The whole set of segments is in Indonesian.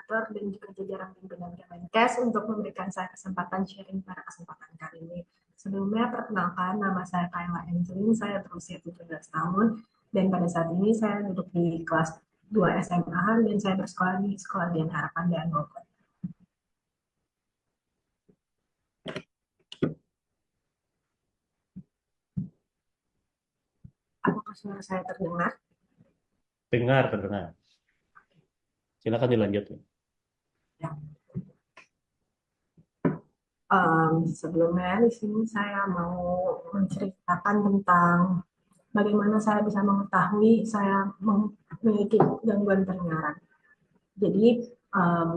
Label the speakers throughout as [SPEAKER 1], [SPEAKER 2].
[SPEAKER 1] moderator dan juga jajaran pimpinan Kemenkes untuk memberikan saya kesempatan sharing pada kesempatan kali ini. Sebelumnya, perkenalkan, nama saya Kayla Angelin, saya berusia 17 tahun, dan pada saat ini saya duduk di kelas 2 SMA dan saya bersekolah di Sekolah Dian Harapan dan Bogor. Apakah suara saya terdengar?
[SPEAKER 2] Dengar, terdengar. Silakan dilanjut.
[SPEAKER 1] Ya. Sebelumnya di sini saya mau menceritakan tentang bagaimana saya bisa mengetahui saya memiliki gangguan pendengaran. Jadi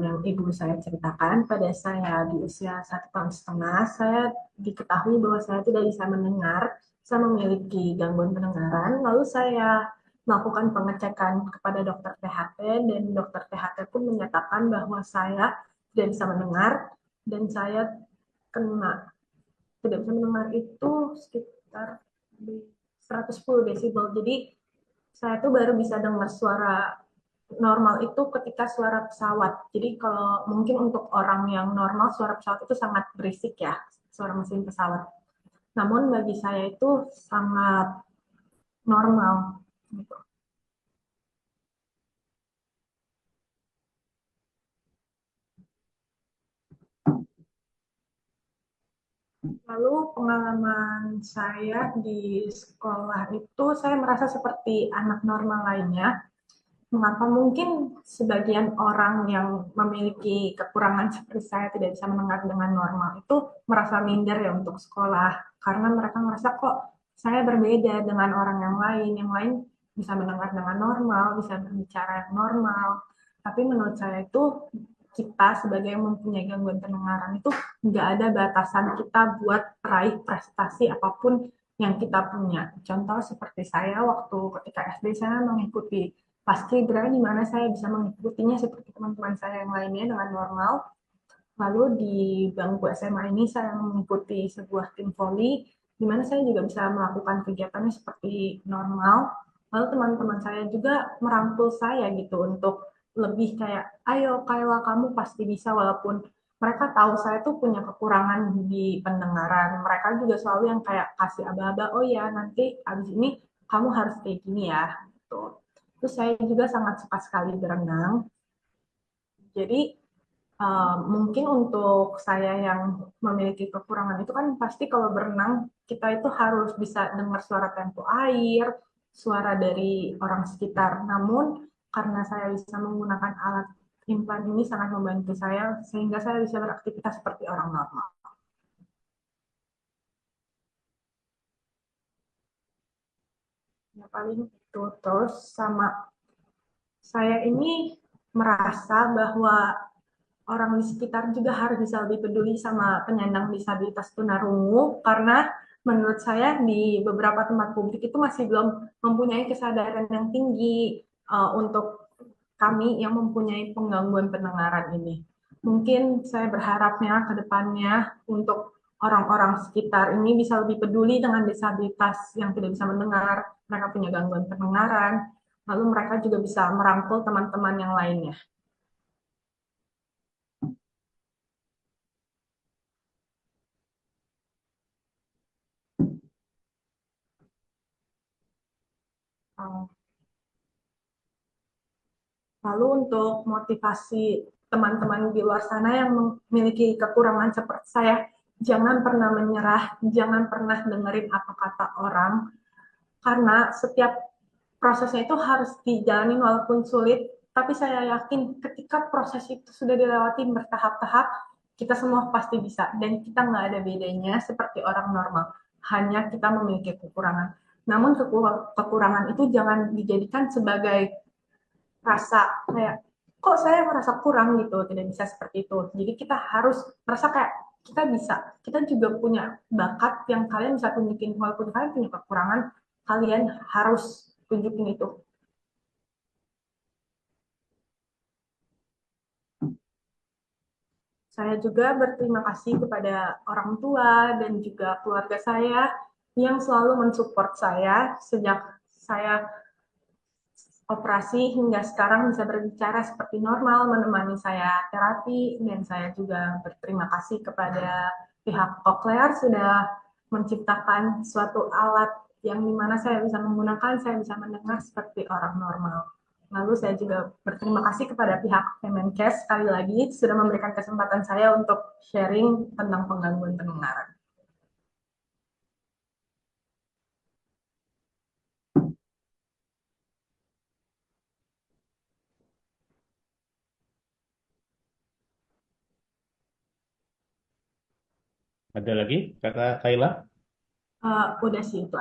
[SPEAKER 1] yang ibu saya ceritakan pada saya di usia 1,5 tahun, saya diketahui bahwa saya tidak bisa mendengar, saya memiliki gangguan pendengaran. Lalu saya melakukan pengecekan kepada dokter THT dan dokter THT pun menyatakan bahwa saya tidak bisa mendengar dan saya kena tidak bisa mendengar itu sekitar di 110 desibel. Jadi saya tuh baru bisa dengar suara normal itu ketika suara pesawat. Jadi kalau mungkin untuk orang yang normal suara pesawat itu sangat berisik ya, suara mesin pesawat. Namun bagi saya itu sangat normal gitu. Lalu pengalaman saya di sekolah itu saya merasa seperti anak normal lainnya. Mengapa mungkin sebagian orang yang memiliki kekurangan seperti saya tidak bisa mendengar dengan normal itu merasa minder ya untuk sekolah karena mereka merasa kok saya berbeda dengan orang yang lain bisa mendengar dengan normal, bisa berbicara yang normal. Tapi menurut saya itu kita sebagai yang mempunyai gangguan pendengaran itu nggak ada batasan kita buat raih prestasi apapun yang kita punya. Contoh seperti saya waktu ketika SD saya mengikuti paskibra di mana saya bisa mengikutinya seperti teman-teman saya yang lainnya dengan normal. Lalu di bangku SMA ini saya mengikuti sebuah tim voli di mana saya juga bisa melakukan kegiatannya seperti normal. Lalu teman-teman saya juga merangkul saya gitu untuk lebih kayak, ayo Kayla kamu pasti bisa walaupun mereka tahu saya tuh punya kekurangan di pendengaran. Mereka juga selalu yang kayak kasih aba-aba, oh ya nanti abis ini kamu harus kayak gini ya. Gitu. Terus saya juga sangat suka sekali berenang. Jadi mungkin untuk saya yang memiliki kekurangan itu kan pasti kalau berenang kita itu harus bisa dengar suara tempo air, suara dari orang sekitar. Namun karena saya bisa menggunakan alat implan ini sangat membantu saya sehingga saya bisa beraktivitas seperti orang normal. Ya paling itu terus sama saya ini merasa bahwa orang di sekitar juga harus bisa lebih peduli sama penyandang disabilitas tunarungu karena menurut saya di beberapa tempat publik itu masih belum mempunyai kesadaran yang tinggi untuk kami yang mempunyai penggangguan pendengaran ini. Mungkin saya berharapnya ke depannya untuk orang-orang sekitar ini bisa lebih peduli dengan disabilitas yang tidak bisa mendengar, mereka punya gangguan pendengaran, lalu mereka juga bisa merangkul teman-teman yang lainnya. Uh, Lalu untuk motivasi teman-teman di luar sana yang memiliki kekurangan seperti saya, jangan pernah menyerah, jangan pernah dengerin apa kata orang, karena setiap prosesnya itu harus dijalani walaupun sulit, tapi saya yakin ketika proses itu sudah dilewati bertahap-tahap, kita semua pasti bisa, dan kita nggak ada bedanya seperti orang normal, hanya kita memiliki kekurangan. Namun kekurangan itu jangan dijadikan sebagai rasa kayak kok saya merasa kurang gitu, tidak bisa seperti itu. Jadi kita harus merasa kayak kita bisa, kita juga punya bakat yang kalian bisa tunjukin walaupun kalian punya kekurangan, kalian harus tunjukin itu. Saya juga berterima kasih kepada orang tua dan juga keluarga saya yang selalu mensupport saya sejak saya operasi hingga sekarang bisa berbicara seperti normal, menemani saya terapi, dan saya juga berterima kasih kepada pihak Cochlear sudah menciptakan suatu alat yang dimana saya bisa menggunakan, saya bisa mendengar seperti orang normal. Lalu saya juga berterima kasih kepada pihak Kemenkes sekali lagi sudah memberikan kesempatan saya untuk sharing tentang penggangguan pendengaran.
[SPEAKER 2] Ada lagi, Kakak Kayla?
[SPEAKER 1] Udah sih itu